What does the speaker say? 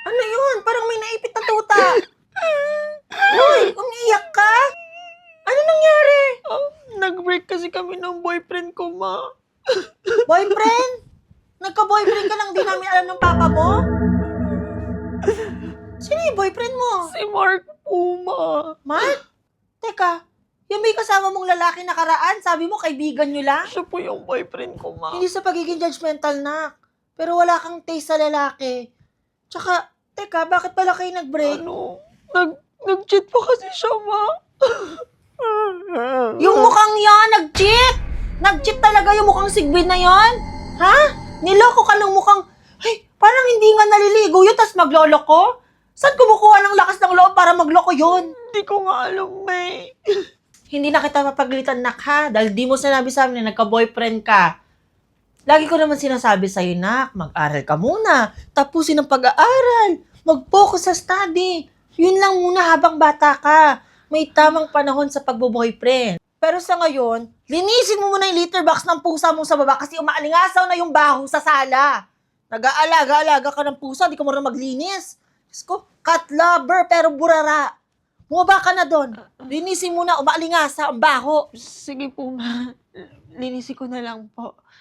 Ano yun? Parang may naipit na tuta. Uy, umiiyak ka? Ano nangyari? Nag-break kasi kami ng boyfriend ko, ma. Boyfriend? Nagka-boyfriend ka lang di namin alam ng papa mo? Sino yung boyfriend mo? Si Mark po, ma. Mark? Teka, yung may kasama mong lalaki nakaraan, sabi mo kaibigan nyo lang? Siya po yung boyfriend ko, ma. Hindi sa pagiging judgmental na. Pero wala kang taste sa lalaki. Tsaka, teka, bakit pala kayo nag-break? Ano? Nag-cheat po kasi siya, ma. Yung mukhang yan, nag-cheat! Nag-cheat talaga yung mukhang sigbin na yon? Ha? Niloko ka ng mukhang, ay, parang hindi nga naliligo yun, tas magloloko? Saan kumukuha ng lakas ng loob para magloko yun? Hindi ko nga alam, may. Hindi na kita mapaglitan, nak, ha? Dahil di mo sinabi sa amin na nagka-boyfriend ka. Lagi ko naman sinasabi sa'yo, nak, mag-aral ka muna. Tapusin ang pag-aaral. Mag-focus sa study. Yun lang muna habang bata ka. May tamang panahon sa pagbo-boyfriend. Pero sa ngayon, linisin mo muna yung litter box ng pusa mo sa baba kasi umaalingasaw na yung baho sa sala. Nag-aalaga-alaga ka ng pusa, di ka marunong maglinis. Diyos ko, cat lover pero burara. Bumaba ka na doon. Linisin mo na, umaalingasa ang baho. Sige po, ma. Linisin ko na lang po.